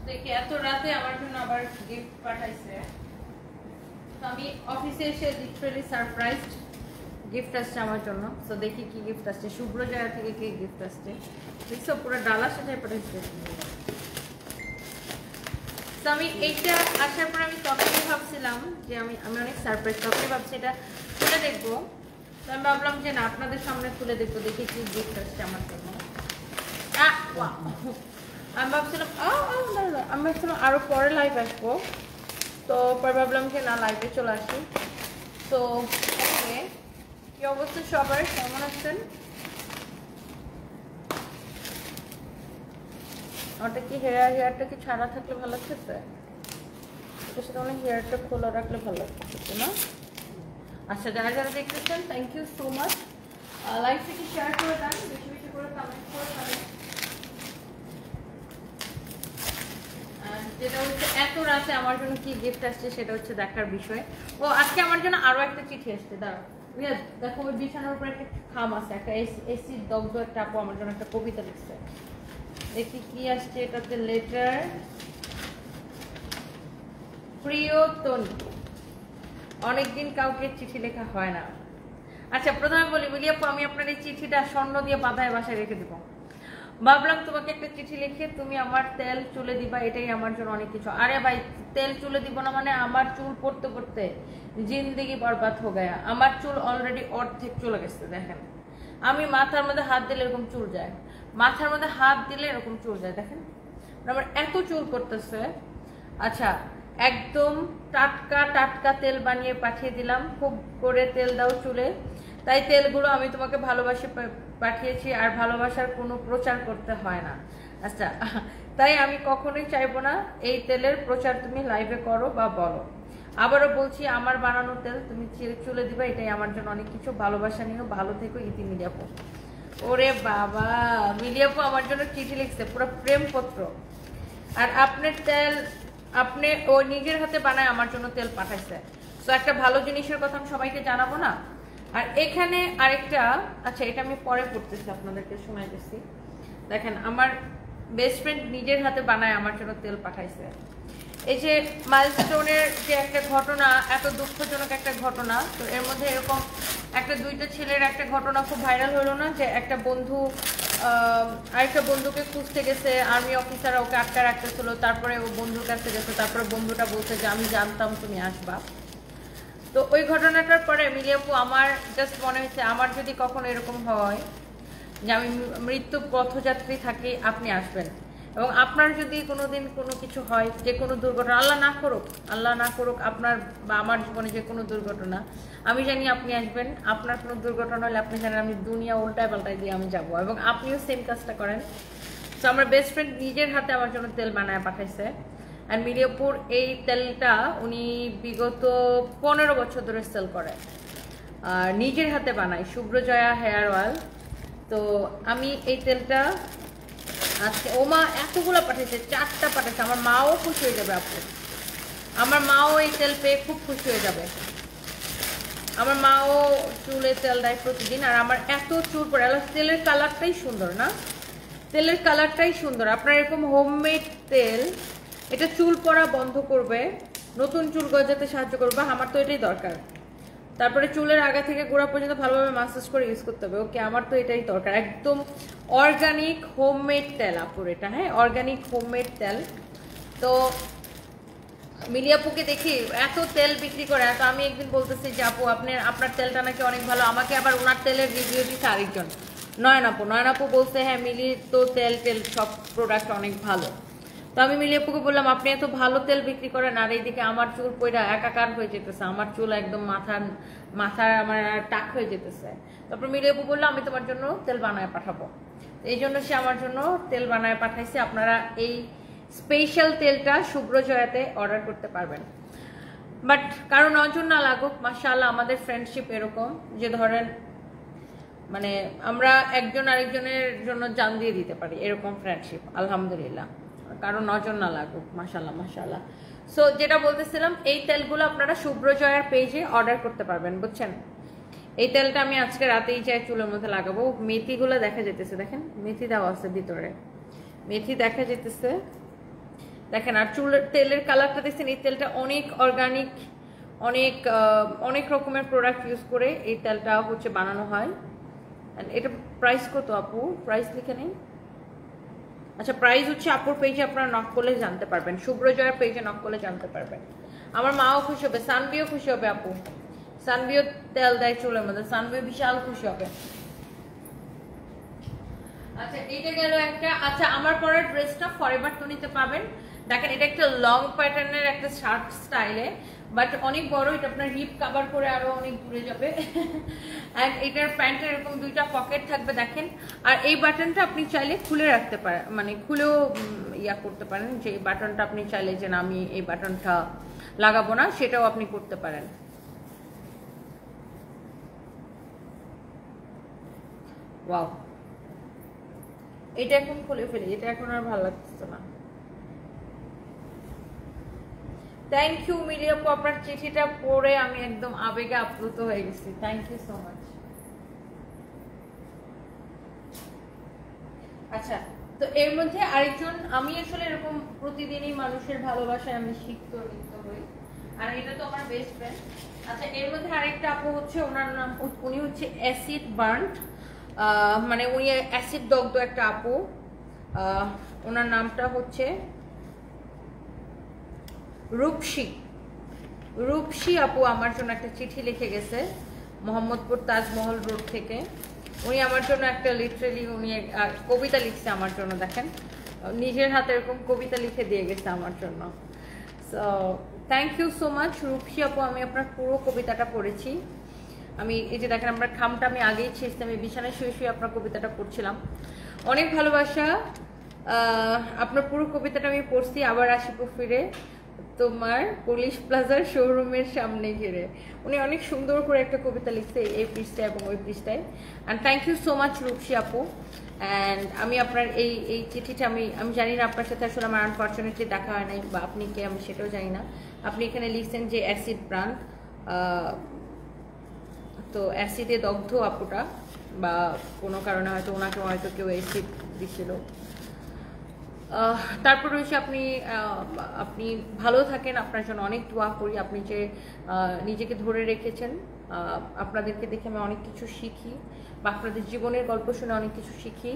দেখি এত রাতে আমার জন্য আবার গিফট পাঠাইছে। তো আমি অফিসে এসে লিটারালি সারপ্রাইজড, গিফট আসছে আমার জন্য। তো দেখি কি গিফট আসছে, শুভ্র জায়গা থেকে কি গিফট আসছে। দেখছো পুরো ডালা সাজায় পাঠাইছে। তো আমি এইটা আসার পর আমি তখনই ভাবছিলাম যে আমি অনেক সারপ্রাইজ, তখনই ভাবছি এটা খুলে দেখবো। তো আমি ভাবলাম যে না, আপনাদের সামনে খুলে দেখবো, দেখি কি গিফট আসছে আমার জন্য। আমি ভাবছিলাম আরো পরে লাইভ আসবো, তো পরে ভাবলাম যে না, লাইভে চলে আসি। তো কি অবস্থা সবার, কেমন আছেন? ওটা কি হেয়ারটা কি ছাড়া থাকলে ভালো লাগতেছে? এটার সাথে অনেক হেয়ারটা খোলা রাখলে ভালো লাগতেছে না? আচ্ছা, যারা যারা দেখতেছেন thank you so much. Live থেকে শেয়ার করে দেন, বেশি বেশি করে কমেন্ট করে দেন। যেটা হচ্ছে এত রাতে আমার জন্য কি গিফট আসছে সেটা হচ্ছে দেখার বিষয়। ও আজকে আমার জন্য আরো একটা চিঠি আসছে, দাঁড়াও দেখো, ওই বিছানার উপরে একটা খাম আছে, একটা এসি দগ্ধ একটা আপু আমার জন্য একটা কবিতা লিখছে। দেখি কি আসছে এটাতে। লেটার, প্রিয় তনু, অনেকদিন কাউকে চিঠি লেখা হয় না। আচ্ছা, প্রথমে বলি মিলিয়াপু, আমি আপনার এই চিঠিটা স্বর্ণ দিয়ে বাঁধায় বাসায় রেখে দিব। ভাবলাম তোমাকে একটা চিঠি লিখে তুমি আমার তেল চুলে দিবা, এটাই আমার জন্য অনেক কিছু। আরে ভাই, তেল চুলে দিব না মানে আমার চুল পড়তে পড়তে জিন্দগি বরবাদ হয়ে গয়া। আমার চুল অলরেডি অর্ধেক চলে গেছে। দেখেন, আমি মাথার মধ্যে হাত দিলে এরকম চুল যায়, মাথার মধ্যে হাত দিলে এরকম চুল যায়। দেখেন আমার এত চুল করতেছে। আচ্ছা, একদম টাটকা টাটকা তেল বানিয়ে পাঠিয়ে দিলাম, খুব করে তেল দাও চুলে। তাই তেলগুলো আমি তোমাকে ভালোবাসে পাঠিয়েছি, আর ভালোবাসার কোনো প্রচার করতে হয় না। আচ্ছা, তাই আমি কখনোই চাইবো না এই তেলের প্রচার তুমি লাইভে করো বা বলো। আবারও বলছি, আমার বানানো তেল তুমি চুলে দিবা, এটাই আমার জন্য অনেক কিছু। ভালোবাসা নিয়েও ভালো থেকো, ইতি মিলিয়াপু। ওরে বাবা, মিলিয়াপু আমার জন্য চিঠি লিখছে, পুরো প্রেমপত্র। আর আপনার তেল আপনি ও নিজের হাতে বানায় আমার জন্য তেল পাঠাইছে। তো একটা ভালো জিনিসের কথা আমি সবাইকে জানাবো না? আর এখানে আরেকটা, আচ্ছা এটা আমি পরে পড়তেছি, আপনাদেরকে শোনাইতেছি। দেখেন, আমার বেস্ট ফ্রেন্ড নিজের হাতে বানায় আমার জন্য তেল পাঠাইছে। এই যে মাইলস্টোনের যে একটা ঘটনা, এত দুঃখজনক একটা ঘটনা, তো এর মধ্যে এরকম একটা দুইটা ছেলের একটা ঘটনা খুব ভাইরাল হলো না, যে একটা বন্ধু আরেকটা বন্ধুকে খুঁজতে গেছে, আর্মি অফিসার ওকে আটকা রাখতেছিল, তারপরে ও বন্ধুর কাছে গেছে, তারপরে বন্ধুটা বলছে যে আমি জানতাম তুমি আসবা। তো ওই ঘটনাটার পরে মিলিয়াপু আমার জাস্ট মনে হয়েছে, আমার যদি কখনো এরকম হয় যে আমি মৃত্যু পথযাত্রী থাকি, আপনি আসবেন। এবং আপনার যদি কোনোদিন কোনো কিছু হয়, যে কোনো দুর্ঘটনা, আল্লাহ না করুক আপনার বা আমার জীবনে যে কোনো দুর্ঘটনা, আমি জানি আপনি আসবেন। আপনার কোনো দুর্ঘটনা হলে আপনি জানেন আমি দুনিয়া উল্টায় পাল্টায় দিয়ে আমি যাব, এবং আপনিও সেম কাজটা করেন। তো আমার বেস্ট ফ্রেন্ড নিজের হাতে আমার জন্য তেল বানায় পাঠাইছে। আর মিলিয়াপুর এই তেলটা উনি বিগত 15 বছর ধরে সেল করে, আর নিজের হাতে বানায়, শুভ্রজয়া হেয়ার অয়েল। তো আমি এই তেলটা আজকে, ও মা এতগুলো পাঠিয়েছে, 4টা পাঠিয়েছে। আমার মাও খুশি হয়ে যাবে আপু, আমার মাও এই তেল পেয়ে খুব খুশি হয়ে যাবে। আমার মাও চুলে তেল দেয় প্রতিদিন, আর আমার এত চুল পড়ে। তেলের কালারটাই সুন্দর না? তেলের কালারটাই সুন্দর। আপনার এরকম হোমমেড তেল, এটা চুল পড়া বন্ধ করবে, নতুন চুল গজাতে সাহায্য করবে। আমার তো এটাই দরকার। তারপরে চুলের আগা থেকে গোড়া পর্যন্ত ভালোভাবে মাসাজ করে ইউজ করতে হবে। ওকে, আমার তো এটাই দরকার। একদম অর্গানিক হোমমেড তেল আপুর এটা, হ্যাঁ অর্গানিক হোমমেড তেল। তো মিলিয়াপুকে দেখি এত তেল বিক্রি করে, তো আমি একদিন বলতেছি যে আপু আপনার তেলটা নাকি অনেক ভালো। আমাকে আবার ওনার তেলের রিভিউ দিচ্ছে আরেকজন, নয়ন আপু বলছে হ্যাঁ মিলির তো তেল সব প্রোডাক্ট অনেক ভালো। তো আমি মিলিয়াপুকে বললাম আপনি এত ভালো তেল বিক্রি করেন, আর এইদিকে আমার চুল পয়টা একাকার হয়ে যেতেছে, আমার চুল একদম মাথার আমার টাক হয়ে যেতেছে। তারপর মিলিয়াপু বললো আমি তোমার জন্য তেল বানায় পাঠাবো। এই জন্য সে আমার জন্য তেল বানায় পাঠাইছে। আপনারা এই স্পেশাল তেলটা শুভ্রজয়াতে অর্ডার করতে পারবেন। বাট কারো নজর না লাগুক, মাশাআল্লাহ আমাদের ফ্রেন্ডশিপ এরকম যে ধরেন মানে আমরা একজন আরেকজনের জন্য জান দিয়ে দিতে পারি, এরকম ফ্রেন্ডশিপ আলহামদুলিল্লাহ। কারো নজর না লাগুক, মাশাআল্লাহ। সো যেটা বলতেছিলাম, এই তেলগুলো আপনারা শুভ্রজয়ার পেজে অর্ডার করতে পারবেন, বুঝছেন? এই তেলটা আমি আজকে রাতেই চাই চুলের মধ্যে লাগাবো। মেথিগুলো দেখা যেতেছে, দেখেন মেথি দেওয়া আছে ভিতরে, মেথি দেখা যেতেছে। দেখেন। আর চুলের তেলের কালারটা দেখছেন, এই তেলটা অনেক অর্গানিক, অনেক অনেক রকমের প্রোডাক্ট ইউজ করে এই তেলটা হচ্ছে বানানো হয়। এটা প্রাইস কত আপু? প্রাইস লিখে নেই। আচ্ছা, প্রাইস হচ্ছে আপুর পেজে আপনারা নক করলে জানতে পারবেন, শুভ্রজয়ার পেজে নক করলে জানতে পারবেন। আমার মাও খুশি হবে, সানভিও খুশি হবে আপু। সানভিও তেল দেয় চুলের মধ্যে, সানভিও বিশাল খুশি হবে। আচ্ছা, এটা গেল একটা। আচ্ছা, আমার পরের ড্রেসটা ফরএভার তনিতে পাবেন। দেখেন, এটা একটা লং প্যাটার্নের একটা শার্ট স্টাইলে, বাট অনেক বড়। এটা আপনার হিপ কভার করে আরো অনেক দূরে যাবে। এন্ড এটার প্যান্টের এরকম দুইটা পকেট থাকবে দেখেন। আর এই বাটনটা আপনি চাইলে খুলে রাখতে পারেন, মানে খুলেও ইয়া করতে পারেন, যে এই বাটনটা আপনি চাইলে যে না আমি এই বাটনটা লাগাবো না, সেটাও আপনি করতে পারেন। ওয়াও, এটা এখন খুলে ফেলি, এটা এখন আর ভালো লাগছে না। থ্যাংক ইউ মিলি আপু, আপনার চিঠিটা পড়ে আমি একদম আবেগে আপ্লুত হয়ে গেছি। Thank you so much. আচ্ছা, তো এর মধ্যে আরেকজন, আমি আসলে এরকম প্রতিদিনই মানুষের ভালোবাসায় আমি সিক্ত হই, আর এটা তো আমার বেস্ট ফ্রেন্ড। আচ্ছা, এর মধ্যে আরেকটা আপু হচ্ছে, ওনার নাম, উনি হচ্ছে অ্যাসিড বার্ন্ট, মানে উনি অ্যাসিড দগ্ধ একটা আপু। ওনার নামটা হচ্ছে রূপসী। রূপসী আপু আমার জন্য একটা চিঠি লিখে গেছে মোহাম্মদপুর তাজমহল রোড থেকে। উনি আমার জন্য একটা লিটারেলি উনি কবিতা লিখছে আমার জন্য। দেখেন, নিজের হাতে এরকম কবিতা লিখে দিয়ে গেছে আমার জন্য। So thank you so much Rupsi আপু। আমি আপনার পুরো কবিতাটা পড়েছি। আমি এই যে দেখেন, আমার খামটা আমি আগেই ছেড়েছি, আমি বিছানায় শুয়ে শুয়ে আপনার কবিতাটা পড়ছিলাম। অনেক ভালোবাসা। আপনার পুরো কবিতাটা আমি পড়ছি। আবার আসিব ফিরে তোমার পুলিশ প্লাজার শোরুমের সামনে ঘিরে। উনি অনেক সুন্দর করে একটা কবিতা লিখছে এই পৃষ্ঠায় এবং ওই পৃষ্ঠায়। And thank you so much Rupsi আপু। অ্যান্ড আমি আপনার এই চিঠিটা আমি জানি না, আপনার সাথে আসলে আমার আনফর্চুনেটলি দেখা হয় নাই, বা আপনি কে আমি সেটাও জানি না। আপনি এখানে লিখছেন যে অ্যাসিড প্রান্ত, তো অ্যাসিডে দগ্ধ আপুটা, বা কোনো কারণে হয়তো ওনাকে হয়তো কেউ অ্যাসিড দিছিল। তারপর হচ্ছে আপনি ভালো থাকেন, আপনার জন্য অনেক দোয়া করি। আপনি যে নিজেকে ধরে রেখেছেন, আপনাদেরকে দেখে আমি অনেক কিছু শিখি, বা আপনাদের জীবনের গল্প শুনে অনেক কিছু শিখি।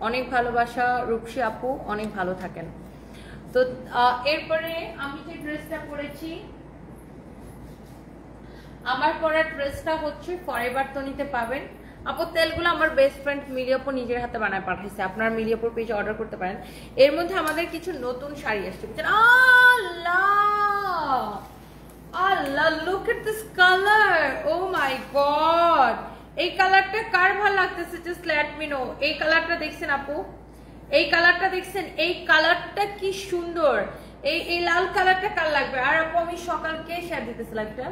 অনেক ভালোবাসা রূপসী আপু, অনেক ভালো থাকেন। তো এরপরে আমি যে ড্রেসটা পরেছি, আমার পরা ড্রেসটা হচ্ছে ফরএভার তনিতে পাবেন। আপু তেলগুলো আমার বেস্ট ফ্রেন্ড মিলি আপু নিজের হাতে বানায় পাঠাইছে, আপনারা মিলি আপুর পেজে অর্ডার করতে পারেন। এর মধ্যে আমাদের কিছু নতুন শাড়ি আসছে, বুঝছেন? Allah Allah, look at this colour, oh my god! এই কালারটা কার ভালো লাগতেছে জাস্ট লেট মি নো। এই কালারটা দেখছেন আপু? এই কালারটা দেখছেন? এই কালারটা কি সুন্দর! এই লাল কালারটা কার লাগবে? আর আপু আমি সকালকে শেয়ার দিতেছিলাম একটা,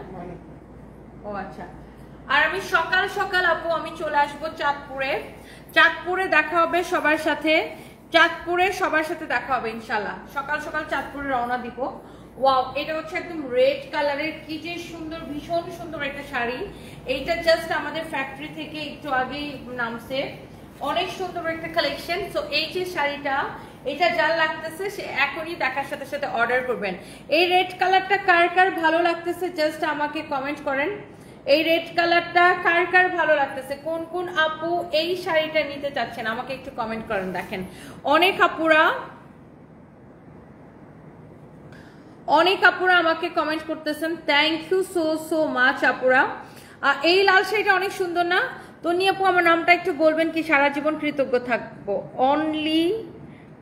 ও আচ্ছা। আর আমি সকাল সকাল আপু আমি চলে আসবো চাঁদপুরে। চাঁদপুরে দেখা হবে সবার সাথে, চাঁদপুরে সবার সাথে দেখা হবে ইনশাল্লাহ। সকাল সকাল চাঁদপুরে রওনা দিব। ওয়াও, এটা হচ্ছে একদম রেড কালারের, কি যে সুন্দর, ভীষণ সুন্দর একটা শাড়ি। এইটা জাস্ট আমাদের ফ্যাক্টরি থেকে একটু আগেই নামছে, অনেক সুন্দর একটা কালেকশন। সো এই যে শাড়িটা, এটা যার লাগতেছে সে এখনই দেখার সাথে সাথে অর্ডার করবেন। এই রেড কালারটা কার কার ভালো লাগতেছে জাস্ট আমাকে কমেন্ট করেন। এই রেড কালারটা কার কার ভালো লাগতেছে, কোন কোন আপু এই শাড়িটা নিতে চাচ্ছেন আমাকে একটু কমেন্ট করেন। দেখেন অনেক আপুরা আমাকে কমেন্ট করতেছেন। Thank you so so much আপুরা। এই লাল শাড়িটা অনেক সুন্দর না? তনি আপু আমার নামটা একটু বলবেন কি? সারা জীবন কৃতজ্ঞ থাকবো। অনলি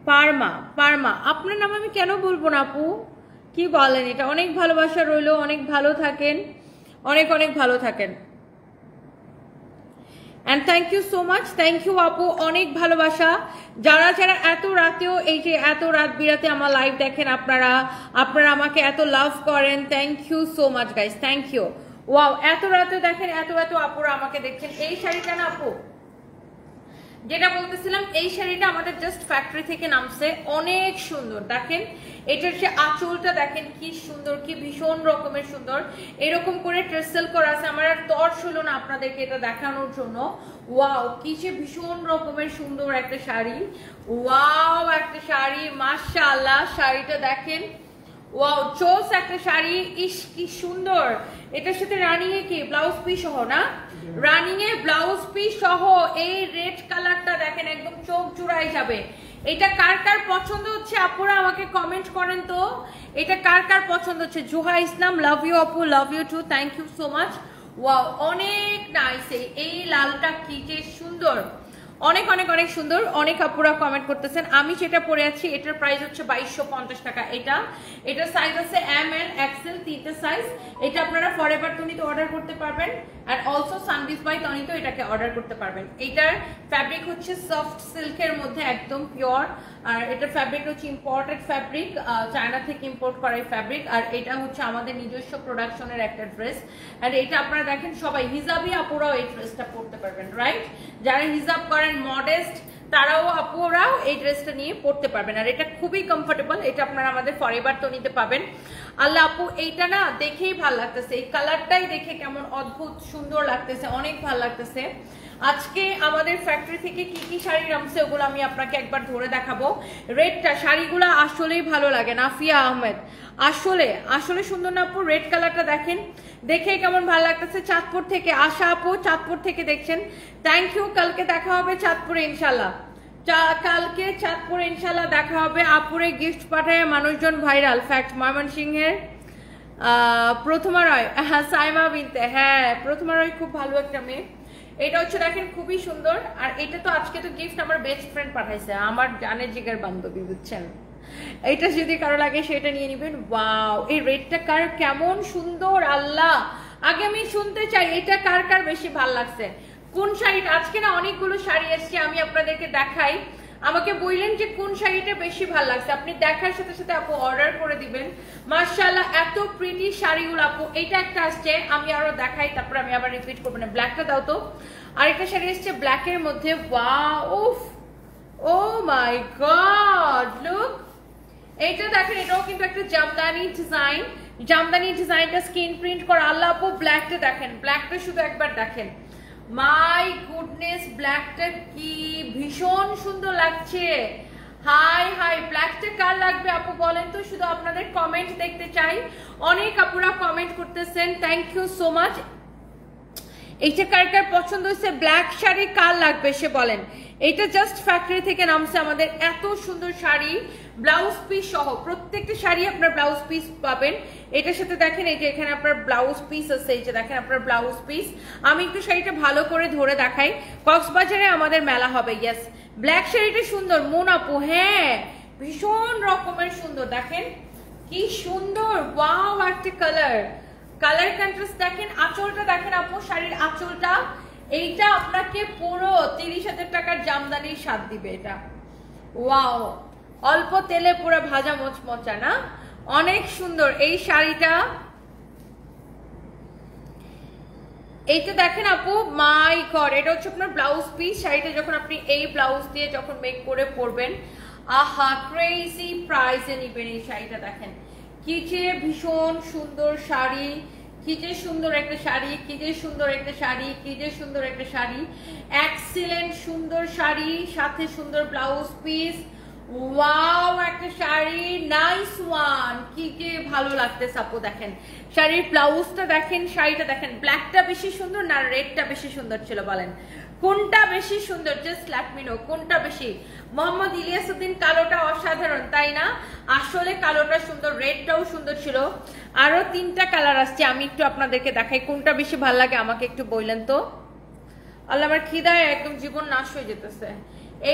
পারমা। পারমা আপনার নাম আমি কেন বলবো না আপু, কি বলেন? এটা অনেক ভালোবাসা রইলো, অনেক ভালো থাকেন, অনেক অনেক ভালো থাকেন। And thank you so much, thank you আপু, অনেক ভালোবাসা। যারা যারা এত রাতেও, এই যে এত রাত বিরাতে আমার লাইভ দেখেন, আপনারা আমাকে এত লাভ করেন, thank you so much guys, thank you. Wow, এত রাতে দেখেন, এত আপুরা আমাকে দেখছেন। এই শাড়িটা না আপু, যেটা বলতেছিলাম, এই শাড়িটা আমাদের জাস্ট ফ্যাক্টরি থেকে নামছে, অনেক সুন্দর। দেখেন এটার যে আঁচলটা দেখেন কি সুন্দর, কি ভীষণ রকমের সুন্দর, এরকম করে ট্রেসেল করা আছে। আমার আর তর্স হলো না আপনাদেরকে এটা দেখানোর জন্য। ওয়াও, কি যে ভীষণ রকমের সুন্দর একটা শাড়ি, ওয়াও একটা শাড়ি, মাশাআল্লাহ। শাড়িটা দেখেন, ওয়াও চোস একটা শাড়ি, ইস কি সুন্দর। এটার সাথে রানিং এ কি ব্লাউজ পিস সহ না, রানিং এ ব্লাউজ পিস সহ এই রেড কালারটা দেখেন একদম চোখ জুড়াই যাবে। এটা কার কার পছন্দ হচ্ছে আপুরা আমাকে কমেন্ট করেন তো, এটা কার কার পছন্দ হচ্ছে। জোহা ইসলাম, লাভ ইউ আপু, love you too, thank you so much. Wow অনেক নাইস, এই লালটা কি যে সুন্দর, অনেক অনেক অনেক সুন্দর। অনেক আপুরা কমেন্ট করতেছেন। আমি যেটা পরে আছি এটার প্রাইস হচ্ছে 2250 টাকা। এটা সাইজ আছে এম এল এক্সেল, তিনটে সাইজ। এটা আপনারা ফরএভার তনিতে অর্ডার করতে পারবেন, আর অলসো সানবিজ বাই তনিতে এটাকে অর্ডার করতে পারবেন। এটার ফ্যাব্রিক হচ্ছে সফট সিল্কের মধ্যে একদম পিওর, আর এটা ফ্যাব্রিক হচ্ছে ইম্পোর্টেড ফ্যাব্রিক, চায়না থেকে ইম্পোর্ট করা ফ্যাব্রিক। আর এটা হচ্ছে আমাদের নিজস্ব প্রোডাকশনের একটা ড্রেস। আর এটা আপনারা দেখেন সবাই হিজাবি আপুরাও এই ড্রেসটা পরতে পারবেন, রাইট? যারা হিজাব করেন মডেস্ট তারাও আপুরাও এই ড্রেসটা নিয়ে পরতে পারবেন। আর এটা খুবই কমফোর্টেবল, এটা আপনারা আমাদের ফরএভার তনিতে পাবেন। আল্লাহ আপু এইটা না দেখেই ভালো লাগতেছে, এই কালারটাই দেখে কেমন অদ্ভুত সুন্দর লাগতেছে, অনেক ভালো লাগতেছে। আজকে আমাদের ফ্যাক্টরি থেকে কি কি শাড়ি নামছে ওগুলো আমি আপনাকে একবার ধরে দেখাবো। রেডটা শাড়িগুলো আসলেই ভালো লাগে। নাফিয়া আহমেদ, আসলে আসলে সুন্দর না আপু? রেড কালারটা দেখেন, দেখে কেমন ভালো লাগতেছে। চাঁদপুর থেকে আশা আপু, চাঁদপুর থেকে দেখছেন, থ্যাংক ইউ। কালকে দেখা হবে চাঁদপুরে ইনশাল্লাহ, কালকে চাঁদপুরে ইনশাল্লাহ দেখা হবে। আপুরে গিফট পাঠায় মানুষজন ভাইরাল। ফ্যাক্ট, ময়মনসিংহের প্রথমা রয়, হ্যাঁ সাইমা বিনতে, হ্যাঁ প্রথমা রয় খুব ভালো একটা মেয়ে। এটা হচ্ছে দেখেন খুবই সুন্দর। আর এটা তো আজকে তো গিফট আমার বেস্ট ফ্রেন্ড পাঠাইছে, আমার জানের জিগার বান্ধবী, বুঝছেন? এটা যদি কারো লাগে সেটা নিয়ে নিবেন। ওয়াও, এই রেডটা কার কেমন সুন্দর, আল্লাহ আগে আমি শুনতে চাই এটা কার কার বেশি ভাল লাগছে, কোন শাড়িটা। আজকে না অনেকগুলো শাড়ি এসছে, আমি আপনাদেরকে দেখাই। আমাকে বললেন যে কোন শাড়িটা বেশি ভালো লাগছে, আপনি দেখার সাথে সাথে আপু অর্ডার করে দিবেন। মাশাআল্লাহ এত প্রিটি শাড়িগুলো আপু। এইটা একটা আসছে, আমি আরো দেখাই, তারপর আমি আবার রিপিট করবো না। ব্ল্যাকটা দাও তো। আরেকটা শাড়ি এসছে ব্ল্যাকের মধ্যে, ওয়াও, উফ, ও মাই গড, লুক। এইটা দেখেন, এটাও কিন্তু একটা জামদানি ডিজাইন, জামদানি ডিজাইনটা স্ক্রিন প্রিন্ট করা। আল্লাহ আপু ব্ল্যাকটা দেখেন, ব্ল্যাকটা শুধু একবার দেখেন, মাই গুডনেস, ব্ল্যাকটা কি ভীষণ সুন্দর লাগছে। হাই হাই, ব্ল্যাকটা কার লাগবে আপু বলেন তো, শুধু আপনাদের কমেন্ট দেখতে চাই। অনেক আপুরা কমেন্ট করতেছেন, থ্যাংক ইউ সো মাচ। এইটা কার কার পছন্দ হয়েছে, ব্ল্যাক শাড়ি কার লাগবে সে বলেন। এটা জাস্ট ফ্যাক্টরি থেকে নামছে আমাদের এত সুন্দর শাড়ি, ব্লাউজ পিস সহ। প্রত্যেকটা শাড়ি আপনার ব্লাউজ পিস পাবেন। এটার সাথে দেখেন এই যে এখানে আপনার ব্লাউজ পিস আছে, এই যে দেখেন আপনার ব্লাউজ পিস। আমি একটু শাড়িটা ভালো করে ধরে দেখাই। কক্সবাজারে আমাদের মেলা হবে, ইয়েস। ব্ল্যাক শাড়িটা সুন্দর মন আপু, হ্যাঁ ভীষণ রকমের সুন্দর, দেখেন কি সুন্দর, ওয়াও একটা কালার, কালার কন্ট্রাস্ট দেখেন। আঁচলটা দেখেন আপু, শাড়ির আঁচলটা, এইটা আপনাকে পুরো 30,000 টাকার জামদানির স্বাদ দিবে এটা। ওয়াও, অল্প তেলে পুরো ভাজা মোচমোচা না, অনেক সুন্দর এই শাড়িটা। এইটা দেখেন আপু, মাই গড, এটা হচ্ছে আপনার ব্লাউজ পিস। শাড়িটা যখন আপনি এই ব্লাউজ দিয়ে যখন মেক করে পরবেন, আহা ক্রেজি প্রাইসে নিবেন এই শাড়িটা। দেখেন কি যে ভীষণ সুন্দর শাড়ি, কি যে সুন্দর একটা শাড়ি, কি যে সুন্দর একটা শাড়ি, কি যে সুন্দর একটা শাড়ি, এক্সিলেন্ট সুন্দর শাড়ি, সাথে সুন্দর ব্লাউজ পিস। ওয়াও একটা শাড়ি, নাইস ওয়ান, কি যে ভালো লাগতেছে আপু। দেখেন শাড়ির ব্লাউজটা দেখেন, শাড়িটা দেখেন। ব্ল্যাকটা বেশি সুন্দর না রেডটা বেশি সুন্দর ছিল বলেন, কোনটা বেশি সুন্দর? জাস্ট লেট মি নো কোনটা বেশি। মোহাম্মদ ইলিয়াসউদ্দিন, কালোটা অসাধারণ তাই না? আসলে কালোটা সুন্দর, রেডটাও সুন্দর ছিল। আরো 3টা কালার আসছে, আমি একটু আপনাদেরকে দেখাই কোনটা বেশি ভালো লাগে আমাকে একটু বললেন তো। আল্লাহ আমার খিদায় একদম জীবন নাশ হয়ে যেতেছে।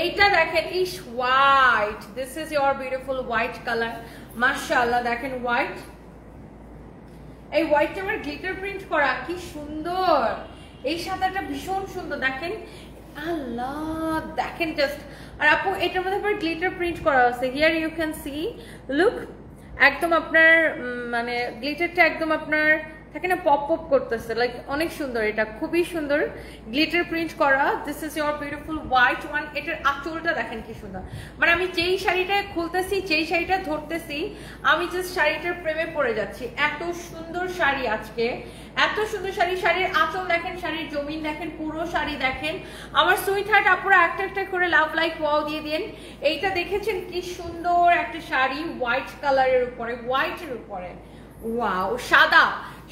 এইটা দেখেন, ইস white, this is your beautiful white colour, মাশাআল্লাহ। দেখেন হোয়াইট, এই হোয়াইটটা আমার গ্লিটার প্রিন্ট করা, কি সুন্দর। এই সাদাটা ভীষণ সুন্দর, দেখেন আল্লাহ, দেখেন জাস্ট। আর আপু এটার মধ্যে আবার গ্লিটার প্রিন্ট করা আছে, here you can see, look, একদম আপনার মানে গ্লিটারটা একদম আপনার থাকে না পপ পপ করতেছে, লাইক অনেক সুন্দর, এটা খুবই সুন্দর গ্লিটার প্রিন্ট করা। This is your beautiful white one. এটার আঁচলটা দেখেন কি সুন্দর, মানে আমি যেই শাড়িটা খুলতেছি, যেই শাড়িটা ধরতেছি, আমি জাস্ট শাড়িটার প্রেমে পড়ে যাচ্ছি। এত সুন্দর শাড়ি আজকে, এত সুন্দর শাড়ি। শাড়ির আঁচল দেখেন, শাড়ির জমিন দেখেন, পুরো শাড়ি দেখেন। আমার সুইট হার্ট আপুরা একটা একটা করে লাভ লাইক ওয়াও দিয়ে দিন। এইটা দেখেছেন কি সুন্দর একটা শাড়ি, হোয়াইট কালারের উপরে, হোয়াইটের উপরে, ওয়াও। সাদা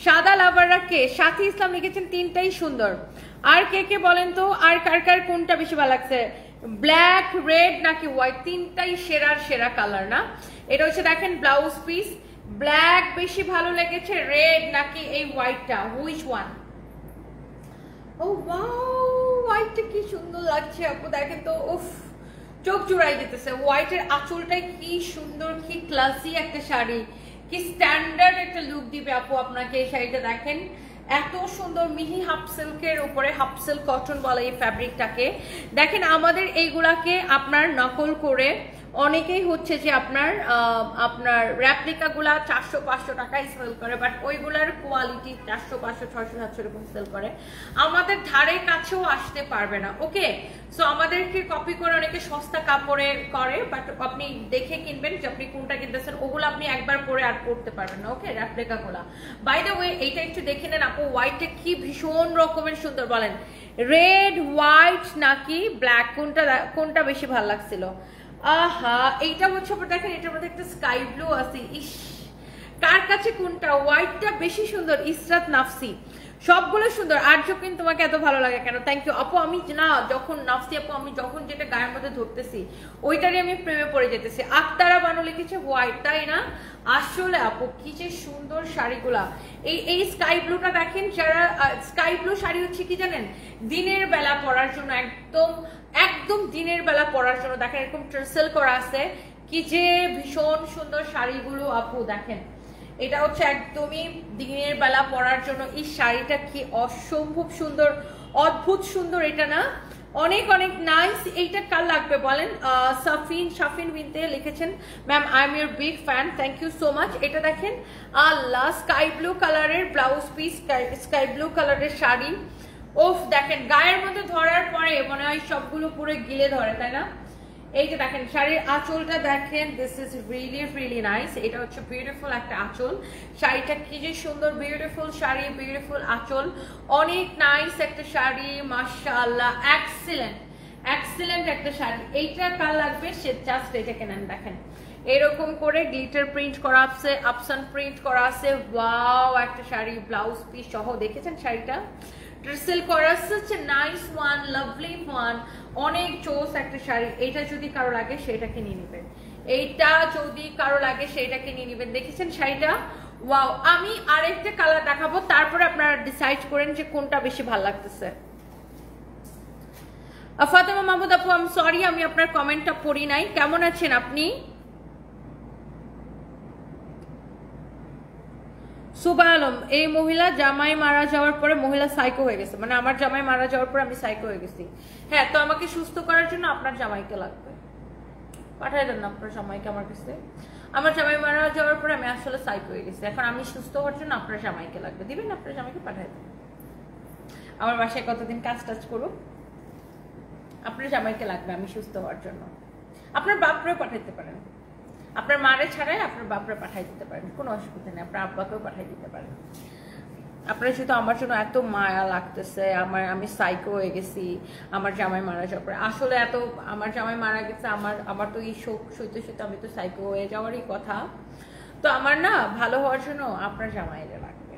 সাদা লাভাররা কে? সাথী ইসলাম লিখেছেন তিনটাই সুন্দর। আর কে কে বলেন তো, আর কার কার কোনটা বেশি ভালো লাগছে, ব্ল্যাক, রেড নাকি হোয়াইট? তিনটাই সেরার সেরা কালার না? এটা হচ্ছে দেখেন ব্লাউজ পিস, ব্ল্যাক বেশি ভালো লেগেছে, রেড নাকি এই হোয়াইটটা, হুইচ ওয়ান? ও ওয়াও, হোয়াইটটা কি সুন্দর লাগছে আপু, দেখেন তো, উফ চোখ জুড়াই যেতেছে। হোয়াইটের আঁচলটাই কি সুন্দর, কি ক্লাসি একটা শাড়ি, কি স্ট্যান্ডার্ড একটা লুক দিবে আপু আপনাকে এই শাড়িটা। দেখেন এত সুন্দর মিহি হাফ সিল্কের উপরে, হাফ সিল্ক কটন বলে এই ফ্যাব্রিকটাকে। দেখেন আমাদের এইগুলাকে আপনার নকল করে অনেকেই হচ্ছে যে আপনার রেপ্লিকাগুলা 400-500 টাকায় সেল করে, বাট ওইগুলার কোয়ালিটি 400, 500, 600, 700 এরকম সেল করে, আমাদের ধারে কাছেও আসতে পারবে না। ওকে, সো আমাদেরকে কপি করে অনেকে সস্তা কাপড়ে করে, বাট আপনি দেখে কিনবেন যে আপনি কোনটা কিনতেছেন, ওগুলো আপনি একবার পরে আর পরতে পারবেন না। ওকে, রেপ্লিকাগুলা। বাই দ্য ওয়ে এইটা একটু দেখে নেন আপু, হোয়াইটটা কি ভীষণ রকমের সুন্দর। বলেন রেড, হোয়াইট নাকি ব্ল্যাক, কোনটা বেশি ভালো লাগছিল? আহা, এইটা হচ্ছে দেখেন, এটার মধ্যে একটা স্কাই ব্লু আছে। ইস, কার কাছে কোনটা? হোয়াইটটা বেশি সুন্দর। ইসরাত নাফসি, সবগুলো সুন্দর। আর্যকিন তোমাকে এত ভালো লাগে কেন? থ্যাংক ইউ আপু। আমি না যখন নাফসি আপু, আমি যখন যেটা গায়ের মধ্যে ধরতেছি ওইটারই আমি প্রেমে পড়ে যেতেছি। আক্তারা বানু লিখেছে হোয়াইট, তাই না? আসলে আপু কি যে সুন্দর শাড়িগুলা। এই স্কাই ব্লুটা দেখেন, যারা স্কাই ব্লু শাড়ি হচ্ছে কি জানেন, দিনের বেলা পরার জন্য, একদম একদম দিনের বেলা পরার জন্য। দেখেন এরকম ট্রেসেল করা আছে, কি যে ভীষণ সুন্দর শাড়িগুলো আপু। দেখেন এটা হচ্ছে একদমই দিনের বেলা পরার জন্য। এই শাড়িটা কি অসম্ভব সুন্দর, অদ্ভুত সুন্দর, এটা না? অনেক অনেক নাইস। এইটা কার লাগবে বলেন? শাফিন বিনতে লিখেছেন, ma'am I am your big fan, thank you so much. এটা দেখেন, আল্লাহ, স্কাই ব্লু কালারের ব্লাউজ পিস, স্কাই ব্লু কালারের শাড়ি। ওফ, দেখেন গায়ের মধ্যে ধরার পরে মনে হয় সবগুলো পুরো গিলে ধরে, তাই না? এই যে দেখেন শাড়ির আঁচলটা দেখেন, this is really really nice. এটা হচ্ছে বিউটিফুল একটা আঁচল। শাড়িটা কি যে সুন্দর, বিউটিফুল শাড়ি, বিউটিফুল আঁচল, অনেক নাইস একটা শাড়ি, মাশাআল্লাহ, এক্সিলেন্ট এক্সিলেন্ট একটা শাড়ি। এইটা কার লাগবে সে জাস্ট এটা কেনেন। দেখেন এরকম করে গ্লিটার প্রিন্ট করা আছে, আপসান প্রিন্ট করা আছে, ওয়াও একটা শাড়ি, ব্লাউজ পিস সহ। দেখেছেন শাড়িটা ট্রেসেল করা, such a nice one, lovely one, অনেক চোস একটা শাড়ি। এইটা যদি কারো লাগে সেটাকে নিয়ে নেবেন, এইটা যদি কারো লাগে সেটাকে নিয়ে নেবেন। দেখেছেন শাড়িটা, ওয়াও। আমি আরেকটা কালার দেখাবো, তারপরে আপনারা ডিসাইড করেন যে কোনটা বেশি ভালো লাগতেছে। ফাতেমা মাহমুদ আপু, আমি সরি আমি আপনার কমেন্টটা পড়ি নাই। কেমন আছেন আপনি? সুবা আলম, এই মহিলা জামাই মারা যাওয়ার পরে মহিলা সাইকো হয়ে গেছে, মানে আমার জামাই মারা যাওয়ার পরে আমি সাইকো হয়ে গেছি। হ্যাঁ, তো আমাকে সুস্থ করার জন্য আপনার জামাইকে লাগবে, পাঠাই দেন না আপনার জামাইকে আমার কাছে। আমার জামাই মারা যাওয়ার পরে আমি আসলে সাইকো হয়ে গেছি, এখন আমি সুস্থ হওয়ার জন্য আপনার জামাইকে লাগবে। দিবেন আপনার জামাইকে, পাঠাই দেন। আমার বাসায় কতদিন কাজ টাজ করুক, আপনার জামাইকে লাগবে আমি সুস্থ হওয়ার জন্য। আপনার বাপরেও পাঠাইতে পারেন, আপনার মারে ছাড়াই আপনার বাপরে পাঠাই দিতে পারেন, কোনো অসুবিধা নেই। আপনার আব্বাকেও পাঠাই দিতে পারেন। আপনার শুধু আমার জন্য এত মায়া লাগতেছে, আমি সাইকো হয়ে গেছি আমার জামাই মারা যাওয়ার পরে। আসলে এত আমার জামাই মারা গেছে, আমার তো এই শোক সইতে সইতে আমি তো সাইকো হয়ে যাওয়ারই কথা। তো আমার না ভালো হওয়ার জন্য আপনার জামাইরে লাগবে।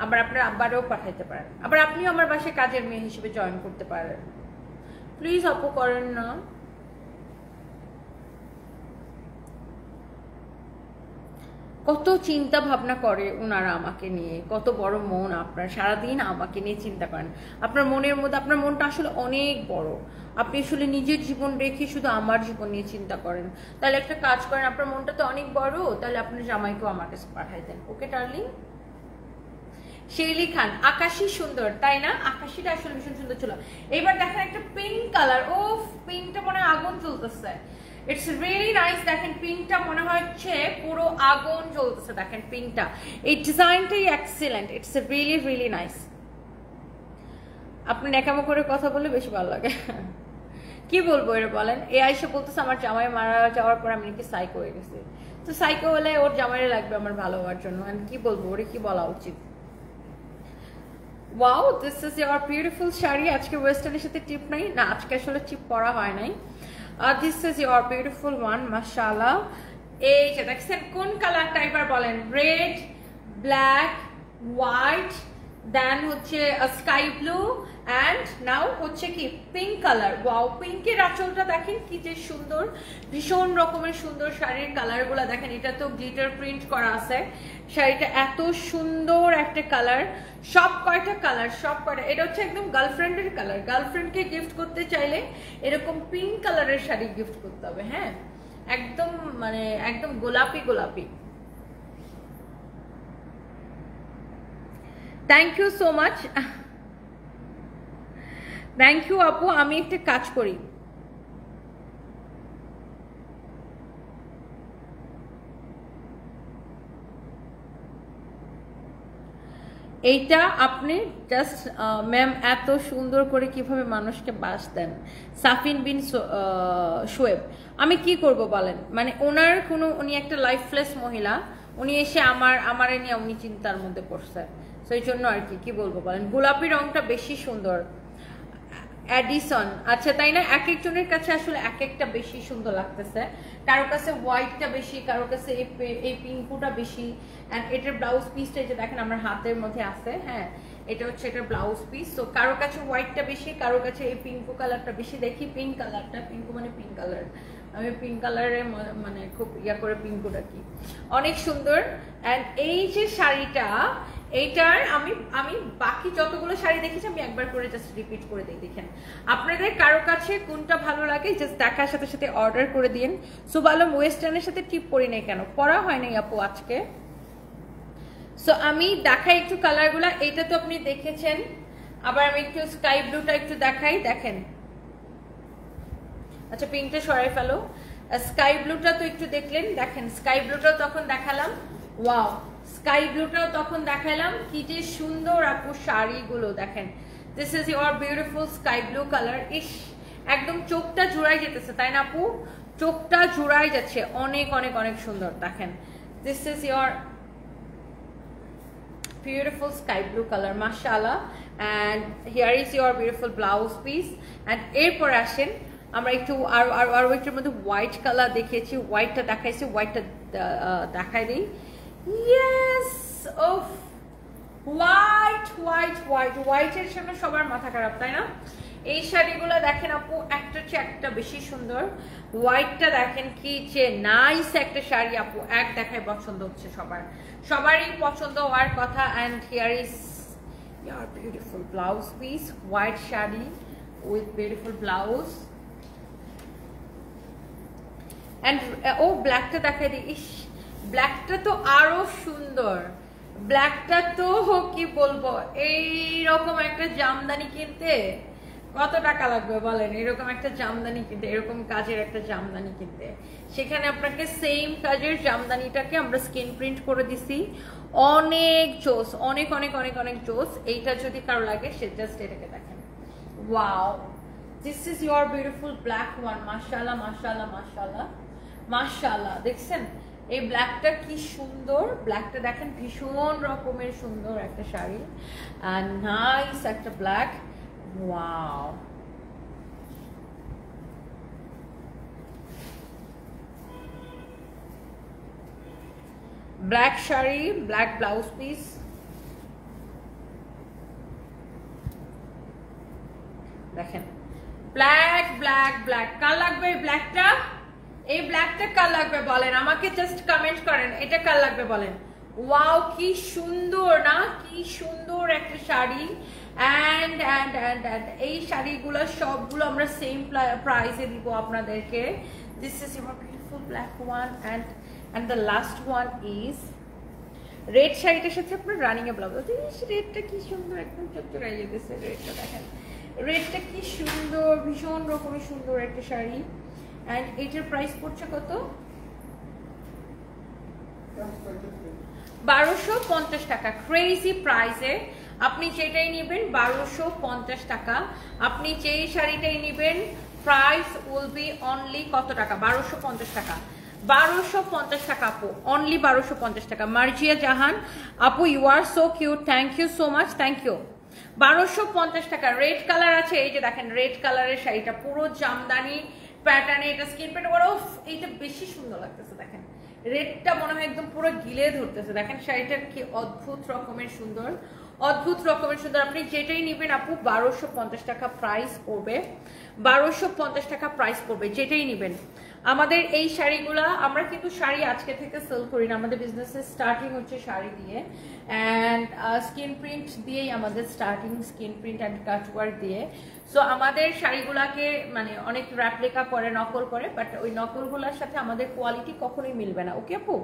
আবার আপনার আব্বারেও পাঠাইতে পারেন, আবার আপনিও আমার বাসায় কাজের মেয়ে হিসেবে জয়েন করতে পারেন। প্লিজ আপু করেন না। কত চিন্তা ভাবনা করে ওনারা আমাকে নিয়ে, কত বড় মন আপনার, সারাদিন আমাকে নিয়ে চিন্তা করেন। আপনার মনের মধ্যে, আপনার মনটা আসলে অনেক বড়, আপনি আসলে নিজের জীবন রেখে শুধু আমার জীবন নিয়ে চিন্তা করেন। তাহলে একটা কাজ করেন, আপনার মনটা তো অনেক বড়, তাহলে আপনার জামাইকেও আমার কাছে পাঠাই দেন। ওকে ডার্লিং? শেইলি খান, আকাশী সুন্দর, তাই না? আকাশীটা আসলে ভীষণ সুন্দর ছিল। এবার দেখেন একটা পিঙ্ক কালার, ও পিঙ্কটা মনে হয় আগুন চলতেছে। It's really nice. দেখেন পিঙ্কটা মনে হচ্ছে পুরো আগুন জ্বলতেছে। দেখেন পিঙ্কটা, এই ডিজাইনটাই excellent. It's really really nice. আপনি ন্যাকামো করে কথা বললে বেশি ভালো লাগে। কি বলবো এটা বলেন? এ আইসা বলতেছে আমার জামাই মারা যাওয়ার পর আমি নাকি সাইকো হয়ে গেছি। তো সাইকো হলে ওর জামাইরে লাগবে আমার ভালো হওয়ার জন্য। আমি কি বলবো, ওরে কি বলা উচিত? Wow, this is your beautiful sari. আজকে ওয়েস্টার্নের সাথে টিপ নাই না, আজকে আসলে টিপ পরা হয় নাই। This is your beautiful one, মাশাআল্লাহ। এই যে দেখছেন কোন কালারটা এবার বলেন? রেড, ব্ল্যাক, হোয়াইট, দেন হচ্ছে স্কাই ব্লু, অ্যান্ড নাও হচ্ছে কি পিঙ্ক কালার। ওয়াও, পিঙ্কের আঁচলটা দেখেন কি যে সুন্দর, ভীষণ রকমের সুন্দর শাড়ির কালারগুলো দেখেন। এটা তো গ্লিটার প্রিন্ট করা আছে। শাড়িটা এত সুন্দর একটা কালার, সব কয়টা কালার, সব কয়টা। এটা হচ্ছে একদম গার্লফ্রেন্ডের কালার। গার্লফ্রেন্ডকে গিফট করতে চাইলে এরকম পিঙ্ক কালারের শাড়ি গিফট করতে হবে। হ্যাঁ, একদম মানে একদম গোলাপি গোলাপি। Thank you so much, thank you আপু। আমি একটা কাজ করি, এইটা আপনি জাস্ট ম্যাম এত সুন্দর করে কিভাবে মানুষকে বাস দেন। সাফিন বিন শোয়েব, আমি কি করব বলেন? মানে ওনার কোনো, উনি একটা লাইফলেস মহিলা, উনি এসে আমার নিয়ে উনি চিন্তার মধ্যে পড়ছে। সেই জন্য আর কি বলবো বলেন? গোলাপি রংটা বেশি সুন্দর। অ্যাডিসন, আচ্ছা তাই না? এক একজনের কাছে আসলে এক একটা বেশি সুন্দর লাগতেছে। কারো কাছে হোয়াইটটা বেশি, কারো কাছে এই পিঙ্কুটা বেশি। অ্যান্ড এটার ব্লাউজ পিসটা যে দেখেন আমার হাতের মধ্যে আছে। হ্যাঁ, এটা হচ্ছে এটার ব্লাউজ পিস। তো কারো কাছে হোয়াইটটা বেশি, কারো কাছে এই পিঙ্কু কালারটা বেশি। দেখি পিঙ্ক কালারটা, পিঙ্কু মানে পিঙ্ক কালার, আমি পিঙ্ক কালারে মানে খুব ইয়া করে পিঙ্কুটা কি অনেক সুন্দর। অ্যান্ড এই যে শাড়িটা, এইটার আমি বাকি যতগুলো শাড়ি দেখেছি আমি একবার করে জাস্ট রিপিট করে দিই। দেখেন আপনাদের কারো কাছে কোনটা ভালো লাগে জাস্ট দেখার সাথে সাথে অর্ডার করে দিন। সো ভালো, ওয়েস্টার্নের সাথে টিপ পরি নাই কেন? পরা হয় নাই আপু আজকে। সো আমি দেখাই একটু কালারগুলা। এইটা তো আপনি দেখেছেন, আবার আমি একটু স্কাই ব্লুটা একটু দেখাই। দেখেন, আচ্ছা পিঙ্কটা সরাই ফেলো। স্কাই ব্লুটা তো একটু দেখলেন, দেখেন স্কাই ব্লুটাও তখন দেখালাম। ওয়াও, স্কাই ব্লুটাও তখন দেখালাম। কি যে সুন্দর আপু শাড়িগুলো দেখেন। This is your beautiful sky blue colour. ইস, একদম চোখটা জুড়াই যেতেছে, তাই না আপু? চোখটা জুড়াই যাচ্ছে, অনেক অনেক অনেক সুন্দর। দেখেন this is your beautiful sky blue color, mashallah. And here is your beautiful blouse piece. And এরপর আসেন আমরা একটু আর একটুর মধ্যে হোয়াইট কালার দেখিয়েছি, হোয়াইটটা দেখাইছি, হোয়াইটটা দেখাই দিই। ইয়েস, ওফ, হোয়াইট হোয়াইট হোয়াইট হোয়াইটের সামনে সবার মাথা খারাপ, তাই না? এই শাড়িগুলো দেখেন আপু, একটা চেয়ে একটা বেশি সুন্দর। হোয়াইটটা দেখেন কি যে নাইস একটা শাড়ি আপু, এক দেখায় পছন্দ হচ্ছে সবারই পছন্দ হওয়ার কথা। And here is your beautiful blouse piece, white sari with beautiful blouse. And ও ব্ল্যাকটা দেখাই দিই। ইস, ব্ল্যাকটা তো আরো সুন্দর। ব্ল্যাকটা তো কি বলবো, এইরকম একটা জামদানি কিনতে কত টাকা লাগবে বলেন? এরকম একটা জামদানি কিনতে, এরকম কাজের একটা জামদানি কিনতে, সেখানে আপনাকে সেম কাজের জামদানিটাকে আমরা স্ক্রিন প্রিন্ট করে দিছি। অনেক জোস, অনেক অনেক অনেক অনেক জোস। এইটা যদি কারো লাগে সে জাস্ট এটাকে দেখেন। Wow, this is your beautiful black one. মাশাআল্লাহ মাশাআল্লাহ মাশাআল্লাহ মাশাআল্লাহ। দেখছেন এই ব্ল্যাকটা কি সুন্দর? ব্ল্যাকটা দেখেন ভীষণ রকমের সুন্দর একটা শাড়ি, আর নাইস একটা black. Wow, black sari, black blouse piece. দেখেন ব্ল্যাক ব্ল্যাক ব্ল্যাক। কার লাগবে এই ব্ল্যাকটা? এই ব্ল্যাকটা কার লাগবে বলেন? আমাকে জাস্ট কমেন্ট করেন, এটা কার লাগবে বলেন? ওয়াও, কি সুন্দর না? কি সুন্দর একটা sari. And and and and এই শাড়িগুলো সবগুলো আমরা সেম প্রাইসে দিব আপনাদেরকে। This is your beautiful black one. And the last one is red শাড়িটার সাথে আপনার রানিং এ ব্লাউজ। রেডটা কি সুন্দর, একদম চকচকাই যেতেছে। রেডটা দেখেন, রেডটা কি সুন্দর, ভীষণ রকমের সুন্দর একটা শাড়ি। এন্ড এটার প্রাইস পড়ছে কত? 1250 টাকা। ক্রেজি প্রাইসে আপনি যেটাই নেবেন 1250 টাকা। আপনি যেই শাড়িটাই নেবেন প্রাইস উইল বি অনলি কত টাকা? 1250 টাকা। 1250 টাকা আপু, অনলি 1250 টাকা। মার্জিয়া জাহান আপু, you are so cute, thank you so much, thank you. 1250 টাকা। রেড কালার আছে, এই যে দেখেন রেড কালারের শাড়িটা পুরো জামদানি প্যাটার্নে, এটা স্কিন প্রিন্ট করা। এইটা বেশি সুন্দর লাগতেছে, দেখেন রেডটা মনে হয় একদম পুরো গিলে ধরতেছে। দেখেন শাড়িটা কি অদ্ভুত রকমের সুন্দর, অদ্ভুত রকমের সুন্দর। আপনি যেটাই নেবেন আপু 1250 টাকা প্রাইস পড়বে, 1250 টাকা প্রাইস পড়বে যেটাই নেবেন। আমাদের এই শাড়িগুলা, আমরা কিন্তু শাড়ি আজকে থেকে সেল করি না, আমাদের বিজনেসের স্টার্টিং হচ্ছে শাড়ি দিয়ে অ্যান্ড স্কিন প্রিন্ট দিয়েই আমাদের starting, skin print and cutwork দিয়ে। সো আমাদের শাড়িগুলাকে মানে অনেক রেপ্লিকা করে, নকল করে, বাট ওই নকলগুলোর সাথে আমাদের কোয়ালিটি কখনোই মিলবে না, ওকে আপু?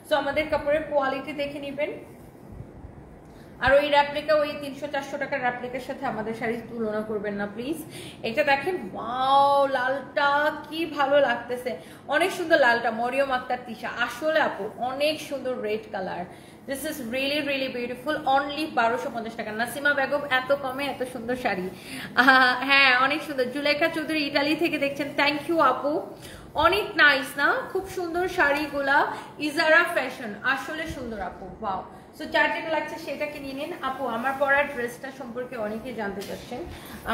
সো আমাদের কাপড়ের কোয়ালিটি দেখে নেবেন। আর ওই রেপ্লিকা, ওই 300-400 টাকার রেপ্লিকার সাথে আমাদের শাড়ি তুলনা করবেন না প্লিজ। এটা দেখেন, ওয়াও লালটা কি ভালো লাগতেছে, অনেক সুন্দর লালটা। মরিয়ম আক্তার তিশা, আসলে আপু অনেক সুন্দর red colour. This is really really beautiful, only 1250 টাকা। নাসিমা বেগম, এত কমে এত সুন্দর শাড়ি। হ্যাঁ অনেক সুন্দর। জুলেখা চৌধুরী ইটালি থেকে দেখছেন, থ্যাংক ইউ আপু, অনেক নাইস না, খুব সুন্দর শাড়িগুলা। ইজারা ফ্যাশন, আসলে সুন্দর আপু, ওয়াও। সো যার যেটা লাগছে সেটাকে নিয়ে নিন আপু। আমার পরা ড্রেসটা সম্পর্কে অনেকেই জানতে চাচ্ছেন।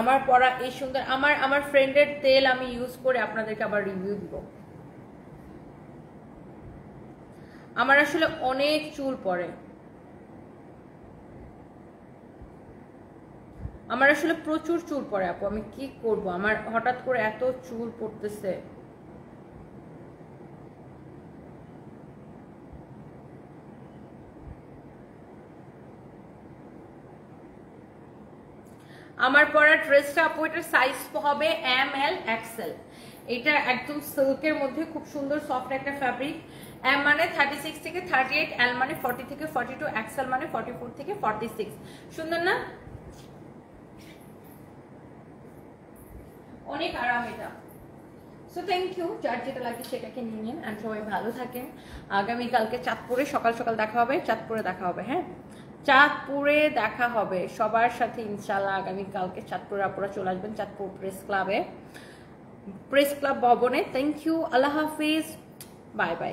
আমার পরা এই সুন্দর, আমার ফ্রেন্ডের তেল আমি ইউজ করে আপনাদেরকে আবার রিভিউ দিব। আমার আসলে অনেক চুল পড়ে, আমার আসলে প্রচুর চুল পড়ে আপু, আমি কি করব, আমার হঠাৎ করে এত চুল পড়তেছে। আমার পরা ড্রেসটা আপু, এটার সাইজ হবে ML XL। এটা একদম সিল্কের মধ্যে খুব সুন্দর সফট একটা ফ্যাব্রিক। M মানে 36 থেকে 38, L মানে 40 থেকে 42, XL মানে 44 থেকে 46। সুন্দর না? অনেক আরাম এটা। সো থ্যাংক ইউ, যার যেটা লাগে সেটাকে নিয়ে নিন। আর সবাই ভালো থাকেন। আগামীকালকে চাঁদপুরে সকাল সকাল দেখা হবে, চাঁদপুরে দেখা হবে। হ্যাঁ, চাঁদপুরে দেখা হবে সবার সাথে ইনশাল্লাহ। আগামীকালকে চাঁদপুরে আপনারা চলে আসবেন, চাঁদপুর প্রেস ক্লাবে, প্রেস ক্লাব ভবনে। থ্যাংক ইউ, আল্লাহ হাফিজ, বাই বাই।